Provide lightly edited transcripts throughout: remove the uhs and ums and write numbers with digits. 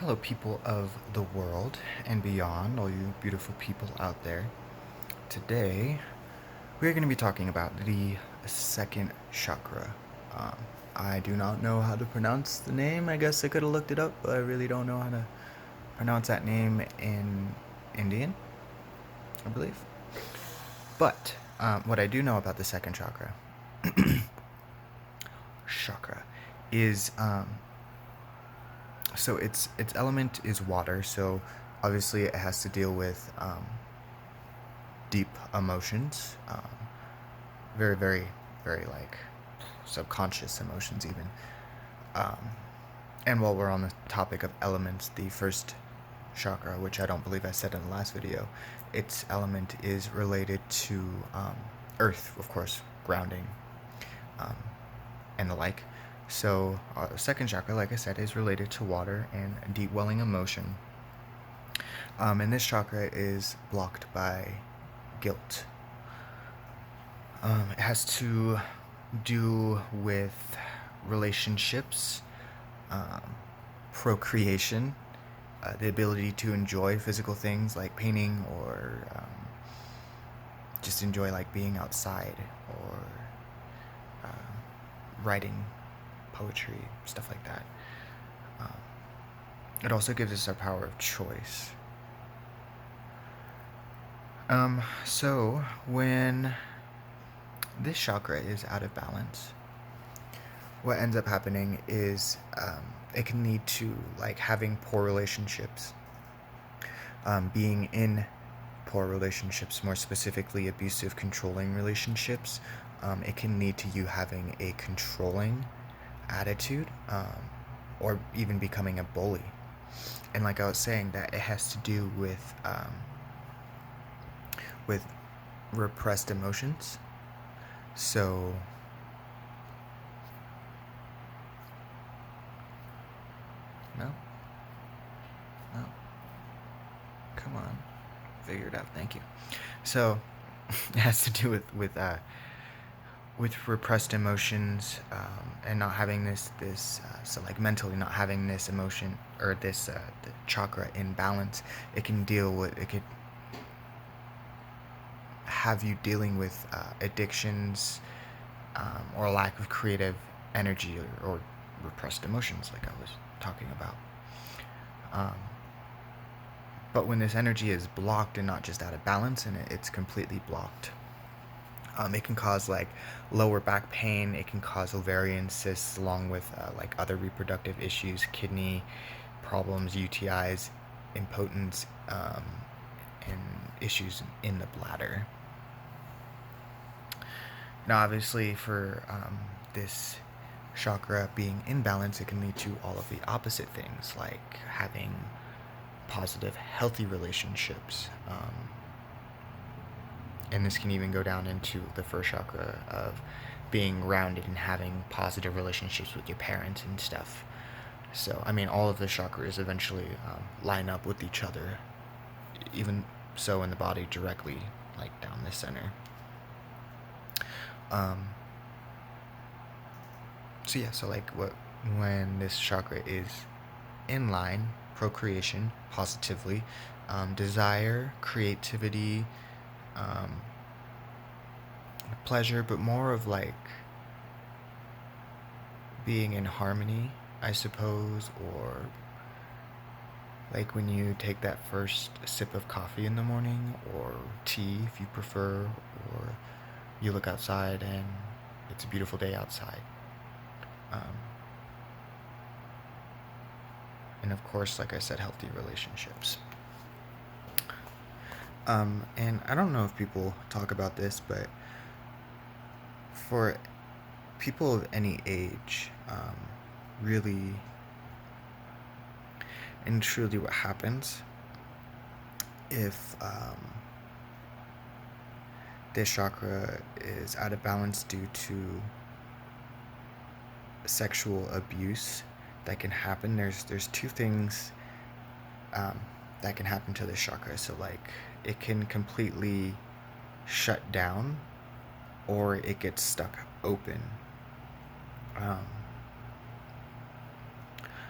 Hello, people of the world and beyond, all you beautiful people out there. Today, we're going to be talking about the second chakra. Um, I do not know how to pronounce the name. I guess I could have looked it up, but I really don't know how to pronounce that name in Indian, I believe. But what I do know about the second chakra, is so its element is water. So obviously, it has to deal with deep emotions, very, very, very like subconscious emotions, even. Um, and while we're on the topic of elements, the first chakra, which I don't believe I said in the last video, its element is related to earth, of course, grounding, um, and the like. So, second chakra, like I said, is related to water and deep welling emotion. And this chakra is blocked by guilt. It has to do with relationships, um, procreation, the ability to enjoy physical things like painting or just enjoy like being outside or writing poetry, stuff like that. Um, it also gives us our power of choice. So when this chakra is out of balance, what ends up happening is it can lead to like having poor relationships, being in poor relationships, more specifically abusive, controlling relationships. It can lead to you having a controlling attitude, or even becoming a bully. And like I was saying, that it has to do with repressed emotions. So no, no, come on, figure it out. Thank you. So it has to do with repressed emotions, and not having this so like mentally not having this emotion or this the chakra in balance. It can it could have you dealing with addictions, or a lack of creative energy, or repressed emotions like I was talking about. um, but when this energy is blocked and not just out of balance, and it's completely blocked, it can cause like lower back pain. It can cause ovarian cysts, along with like other reproductive issues, kidney problems, UTIs, impotence, and issues in the bladder. Now, obviously, for this chakra being imbalanced, it can lead to all of the opposite things, like having positive, healthy relationships. And this can even go down into the first chakra of being grounded and having positive relationships with your parents and stuff. So, I mean, all of the chakras eventually line up with each other, even so in the body directly, like down the center. Um, so yeah, so like when this chakra is in line, procreation, positively, desire, creativity, um, pleasure, but more of like being in harmony, I suppose, or like when you take that first sip of coffee in the morning, or tea if you prefer, or you look outside and it's a beautiful day outside. Um, and of course, like I said, healthy relationships. And I don't know if people talk about this, but for people of any age, really and truly, what happens if this chakra is out of balance due to sexual abuse that can happen. There's two things um, that can happen to this chakra. So like it can completely shut down, or it gets stuck open. Um,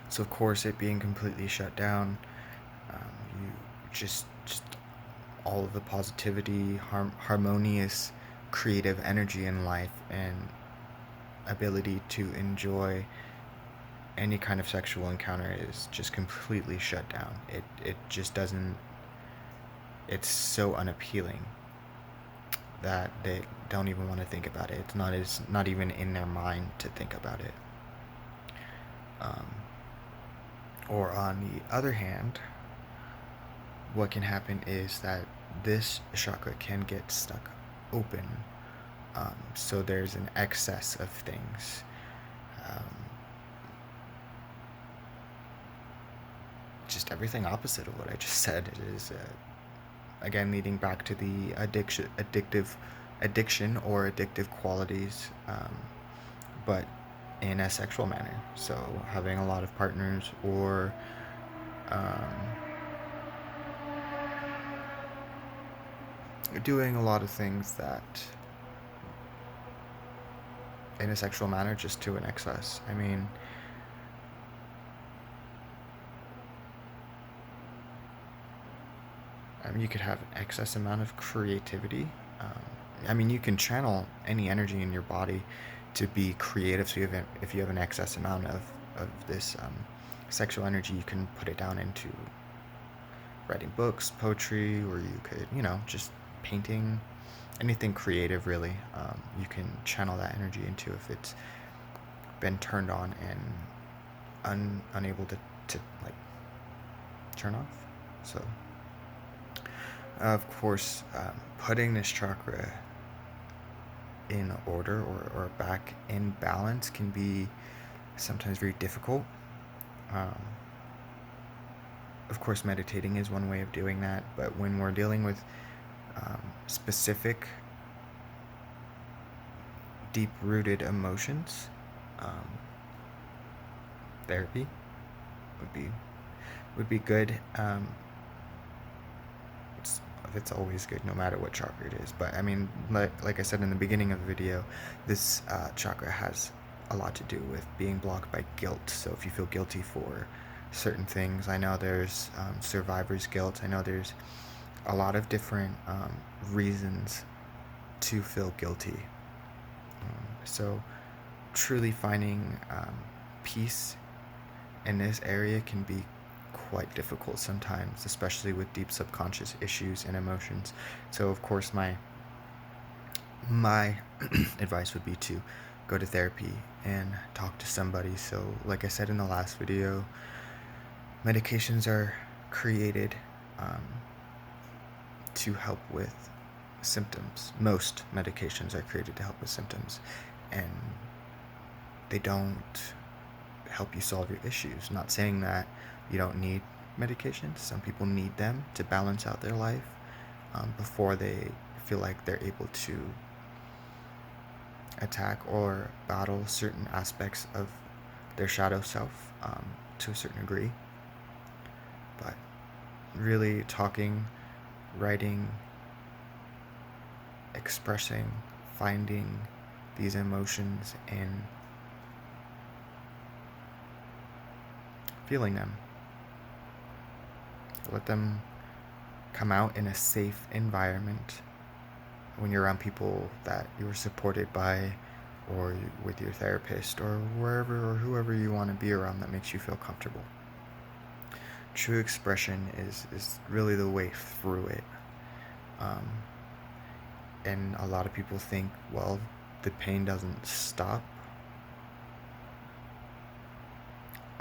So of course, it being completely shut down, you just all of the positivity, harmonious, creative energy in life, and ability to enjoy any kind of sexual encounter is just completely shut down. It just doesn't. It's so unappealing that they don't even want to think about it. It's not even in their mind to think about it. Um, or on the other hand, what can happen is that this chakra can get stuck open. So there's an excess of things. Um, just everything opposite of what I just said. It is again leading back to the addiction or addictive qualities, but in a sexual manner. So having a lot of partners, or um, doing a lot of things that in a sexual manner just to an excess. You could have an excess amount of creativity. You can channel any energy in your body to be creative. So if you have an excess amount of this sexual energy, you can put it down into writing books, poetry, or you could, just painting, anything creative really. You can channel that energy into if it's been turned on and unable to like turn off. So of course, putting this chakra in order or back in balance can be sometimes very difficult. Um, of course, meditating is one way of doing that, but when we're dealing with specific deep-rooted emotions, therapy would be good. It's always good no matter what chakra it is, but like I said in the beginning of the video, this chakra has a lot to do with being blocked by guilt. So if you feel guilty for certain things, I know there's survivor's guilt. I know there's a lot of different reasons to feel guilty. So truly finding peace in this area can be quite difficult sometimes, especially with deep subconscious issues and emotions. So of course my advice would be to go to therapy and talk to somebody. So like I said in the last video, medications are created to help with symptoms. Most medications are created to help with symptoms, and they don't help you solve your issues. Not saying that you don't need medications. Some people need them to balance out their life before they feel like they're able to attack or battle certain aspects of their shadow self to a certain degree. But really talking, writing, expressing, finding these emotions and feeling them. Let them come out in a safe environment when you're around people that you are supported by, or with your therapist, or wherever or whoever you want to be around that makes you feel comfortable. True expression is really the way through it. And a lot of people think, well, the pain doesn't stop.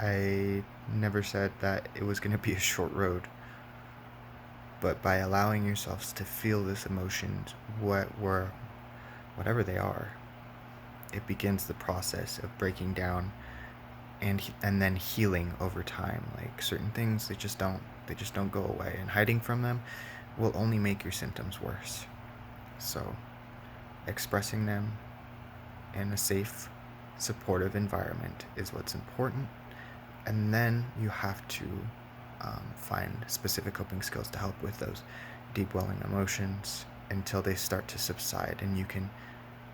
I never said that it was going to be a short road. But by allowing yourselves to feel this emotions, whatever they are, it begins the process of breaking down and then healing over time. Like certain things, they just don't go away, and hiding from them will only make your symptoms worse. So expressing them in a safe, supportive environment is what's important. And then you have to find specific coping skills to help with those deep welling emotions until they start to subside, and you can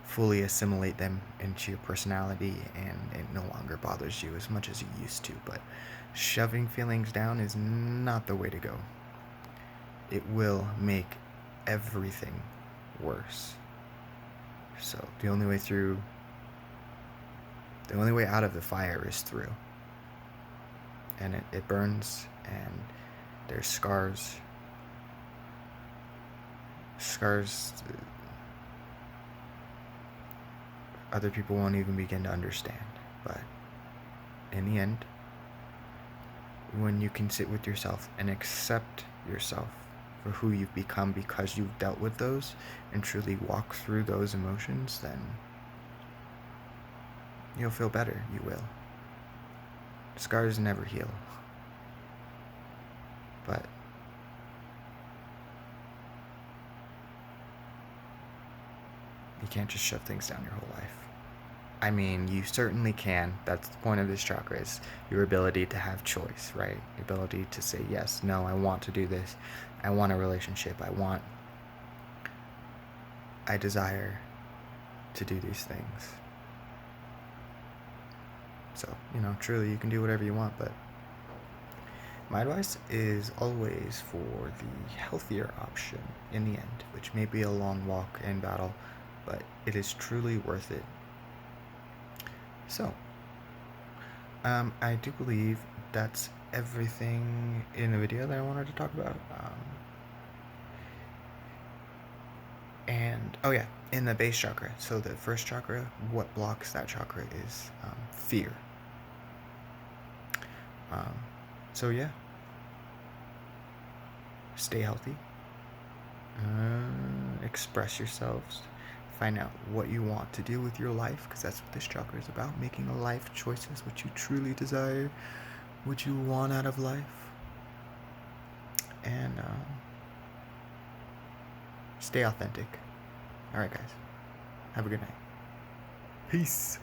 fully assimilate them into your personality, and it no longer bothers you as much as you used to. But shoving feelings down is not the way to go. It will make everything worse. So the only way out of the fire is through. And it burns, and there's scars. Scars other people won't even begin to understand. But in the end, when you can sit with yourself and accept yourself for who you've become because you've dealt with those and truly walk through those emotions, then you'll feel better. You will. Scars never heal. But you can't just shove things down your whole life. I mean, you certainly can. That's the point of this chakra, is your ability to have choice, right? Your ability to say, yes, no, I want to do this. I want a relationship. I desire to do these things. So, truly you can do whatever you want, but my advice is always for the healthier option in the end, which may be a long walk and battle, but it is truly worth it. So, I do believe that's everything in the video that I wanted to talk about. And, oh yeah, in the base chakra, so the first chakra, what blocks that chakra is fear. So yeah, stay healthy, express yourselves, find out what you want to do with your life, because that's what this chakra is about, making a life choices, what you truly desire, what you want out of life, and stay authentic. Alright guys, have a good night. Peace.